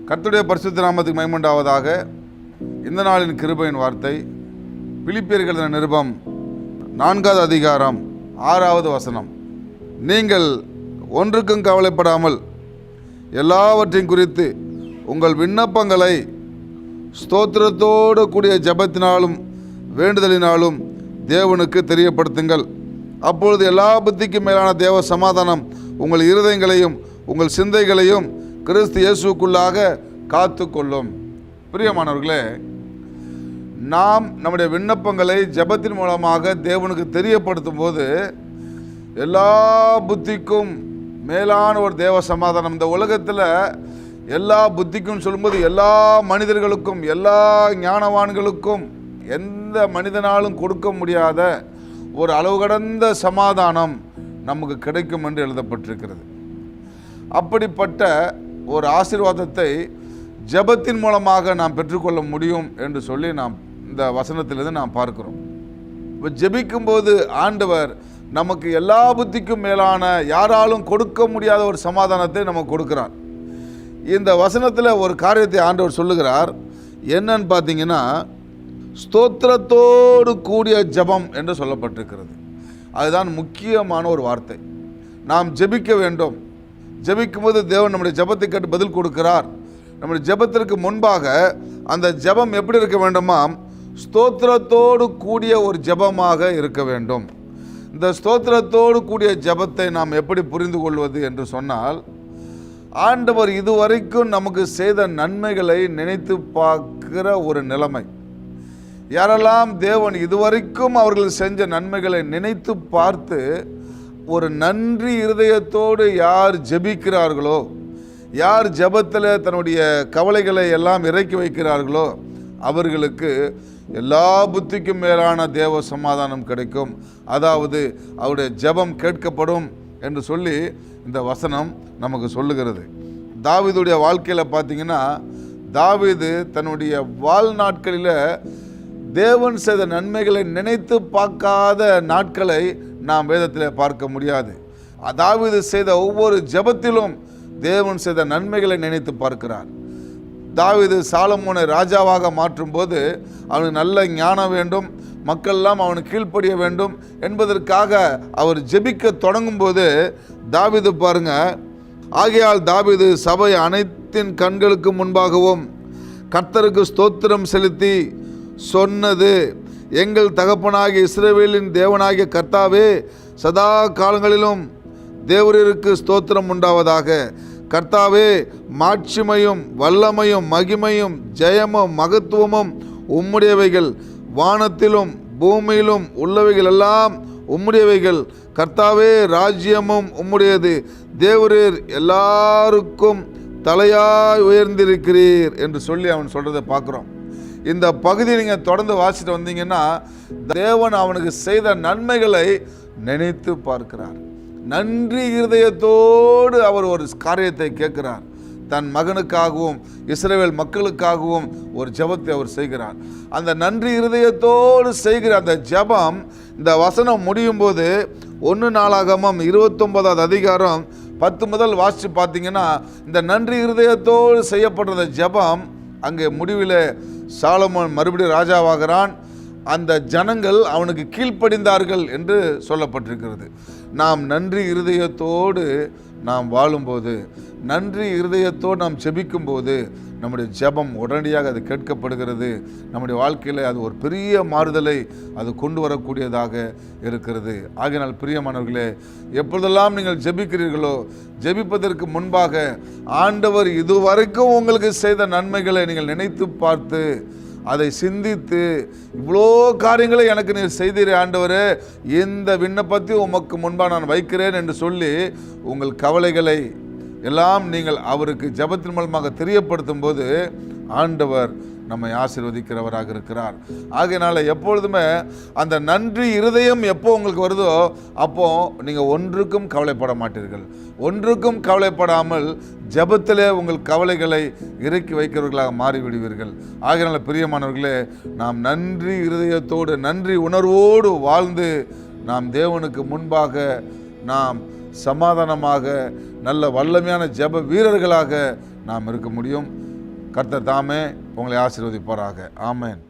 கர்த்தருடைய பரிசுத்த நாமத்துக்கு மகிமை உண்டாவதாக. இந்த நாளின் கிருபையின் வார்த்தை பிலிப்பியர்கள் எழுதின நிருபம் 4வது அதிகாரம் 6வது வசனம். நீங்கள் ஒன்றுக்கும் கவலைப்படாமல் எல்லாவற்றையும் குறித்து உங்கள் விண்ணப்பங்களை ஸ்தோத்திரத்தோடு கூடிய ஜெபத்தினாலும் வேண்டுதலினாலும் தேவனுக்கு தெரியப்படுத்துங்கள். அப்பொழுது எல்லா புத்திக்கும் மேலான தேவ சமாதானம் உங்கள் இருதயங்களையும் உங்கள் சிந்தைகளையும் கிறிஸ்து இயேசுக்குள்ளாக காத்து கொள்ளும். பிரியமானவர்களே, நாம் நம்முடைய விண்ணப்பங்களை ஜெபத்தின் மூலமாக தேவனுக்கு தெரியப்படுத்தும் போது எல்லா புத்திக்கும் மேலான ஒரு தேவ சமாதானம், இந்த உலகத்தில் எல்லா புத்திக்கும் சொல்லும்போது எல்லா மனிதர்களுக்கும் எல்லா ஞானவான்களுக்கும் எந்த மனிதனாலும் கொடுக்க முடியாத ஒரு அளவு கடந்த சமாதானம் நமக்கு கிடைக்கும் என்று எழுதப்பட்டிருக்கிறது. அப்படிப்பட்ட ஒரு ஆசீர்வாதத்தை ஜெபத்தின் மூலமாக நாம் பெற்றுக்கொள்ள முடியும் என்று சொல்லி நாம் இந்த வசனத்திலிருந்து நாம் பார்க்கிறோம். இப்போ ஜெபிக்கும்போது ஆண்டவர் நமக்கு எல்லா புத்திக்கும் மேலான யாராலும் கொடுக்க முடியாத ஒரு சமாதானத்தை நமக்கு கொடுக்கிறார். இந்த வசனத்தில் ஒரு காரியத்தை ஆண்டவர் சொல்லுகிறார். என்னன்னு பார்த்தீங்கன்னா, ஸ்தோத்திரத்தோடு கூடிய ஜெபம் என்று சொல்லப்பட்டிருக்கிறது. அதுதான் முக்கியமான ஒரு வார்த்தை. நாம் ஜெபிக்க வேண்டும். ஜெபிக்கும்போது தேவன் நம்முடைய ஜெபத்தை கேட்டு பதில் கொடுக்கிறார். நம்முடைய ஜெபத்திற்கு முன்பாக அந்த ஜெபம் எப்படி இருக்க வேண்டுமாம்? ஸ்தோத்திரத்தோடு கூடிய ஒரு ஜெபமாக இருக்க வேண்டும். இந்த ஸ்தோத்திரத்தோடு கூடிய ஜெபத்தை நாம் எப்படி புரிந்து கொள்வது என்று சொன்னால், ஆண்டவர் இதுவரைக்கும் நமக்கு செய்த நன்மைகளை நினைத்து பார்க்கிற ஒரு நிலைமை. யாரெல்லாம் தேவன் இதுவரைக்கும் அவர்கள் செஞ்ச நன்மைகளை நினைத்து பார்த்து ஒரு நன்றி இருதயத்தோடு யார் ஜெபிக்கிறார்களோ, யார் ஜெபத்தில் தன்னுடைய கவலைகளை எல்லாம் இறக்கி வைக்கிறார்களோ, அவர்களுக்கு எல்லா புத்திக்கும் மேலான தேவ சமாதானம் கிடைக்கும். அதாவது அவருடைய ஜெபம் கேட்கப்படும் என்று சொல்லி இந்த வசனம் நமக்கு சொல்லுகிறது. தாவீதுடைய வாழ்க்கையில் பார்த்தீங்கன்னா, தாவீது தன்னுடைய வாழ்நாட்களில் தேவன் செய்த நன்மைகளை நினைத்து பார்க்காத நாட்களை நாம் வேதத்தில் பார்க்க முடியாது. தாவீது செய்த ஒவ்வொரு ஜெபத்திலும் தேவன் செய்த நன்மைகளை நினைத்து பார்க்கிறார். தாவீது சாலமோனை ராஜாவாக மாற்றும் போது அவனுக்கு நல்ல ஞானம் வேண்டும், மக்கள்லாம் அவனுக்கு கீழ்ப்படிய வேண்டும் என்பதற்காக அவர் ஜெபிக்க தொடங்கும் போது தாவீது பாருங்க, ஆகையால் தாவீது சபை அனைத்தின் கண்களுக்கு முன்பாகவும் கர்த்தருக்கு ஸ்தோத்திரம் செலுத்தி சொன்னது, எங்கள் தகப்பனாகிய இஸ்ரவேலின் தேவனாகிய கர்த்தாவே, சதா காலங்களிலும் தேவரீருக்கு ஸ்தோத்திரம் உண்டாவதாக. கர்த்தாவே, மாட்சிமையும் வல்லமையும் மகிமையும் ஜெயமும் மகத்துவமும் உம்முடையவைகள், வானத்திலும் பூமியிலும் உள்ளவைகள் எல்லாம் உம்முடையவைகள். கர்த்தாவே, ராஜ்யமும் உம்முடையது, தேவரீர் எல்லாருக்கும் தலையாய் உயர்ந்திருக்கிறீர் என்று சொல்லி அவன் சொல்றதை பார்க்குறோம். இந்த பகுதியை நீங்கள் தொடர்ந்து வாசிட்டு வந்தீங்கன்னா, தேவன் அவனுக்கு செய்த நன்மைகளை நினைத்து பார்க்கிறார். நன்றி இருதயத்தோடு அவர் ஒரு காரியத்தை கேட்கிறார். தன் மகனுக்காகவும் இஸ்ரவேல் மக்களுக்காகவும் ஒரு ஜெபத்தை அவர் செய்கிறார். அந்த நன்றி இருதயத்தோடு செய்கிற அந்த ஜெபம், இந்த வசனம் முடியும் போது 1 நாளாகமம் 29வது அதிகாரம் 10 முதல் வாசித்து பார்த்தீங்கன்னா, இந்த நன்றி இருதயத்தோடு செய்யப்படுற ஜெபம் அங்கே முடிவில் சாலமோன் மறுபடியும் ராஜாவாகிறான். அந்த ஜனங்கள் அவனுக்கு கீழ்ப்படிந்தார்கள் என்று சொல்லப்பட்டிருக்கிறது. நாம் நன்றி இருதயத்தோடு நாம் வாழும்போது, நன்றி இருதயத்தோடு நாம் ஜெபிக்கும்போது நம்முடைய ஜெபம் உடனடியாக அது கேட்கப்படுகிறது. நம்முடைய வாழ்க்கையில் அது ஒரு பெரிய மாறுதலை அது கொண்டு வரக்கூடியதாக இருக்கிறது. ஆகையினால் பிரியமானவர்களே, எப்பொழுதெல்லாம் நீங்கள் ஜெபிக்கிறீர்களோ, ஜெபிப்பதற்கு முன்பாக ஆண்டவர் இதுவரைக்கும் உங்களுக்கு செய்த நன்மைகளை நீங்கள் நினைத்து பார்த்து அதை சிந்தித்து, இவ்வளோ காரியங்களை எனக்கு நீர் செய்தீரே ஆண்டவரே, இந்த விண்ணப்பத்தை உமக்கு முன்பாக நான் வைக்கிறேன் என்று சொல்லி உங்கள் கவலைகளை எல்லாம் நீங்கள் அவருக்கு ஜெபத்தின் மூலமாக தெரியப்படுத்தும் போது ஆண்டவர் நம்மை ஆசீர்வதிக்கிறவராக இருக்கிறார். ஆகையினால எப்பொழுதுமே அந்த நன்றி இருதயம் எப்போ உங்களுக்கு வருதோ அப்போ நீங்கள் ஒன்றுக்கும் கவலைப்பட மாட்டீர்கள். ஒன்றுக்கும் கவலைப்படாமல் ஜெபத்திலே உங்கள் கவலைகளை இறக்கி வைக்கிறவர்களாக மாறிவிடுவீர்கள். ஆகையினால பிரியமானவர்களே, நாம் நன்றி இருதயத்தோடு நன்றி உணர்வோடு வாழ்ந்து நாம் தேவனுக்கு முன்பாக நாம் சமாதானமாக நல்ல வல்லமையான ஜெப வீரர்களாக நாம் இருக்க முடியும். கர்த்தர் தாமே உங்களை ஆசீர்வதிப்பாராக. ஆமென்.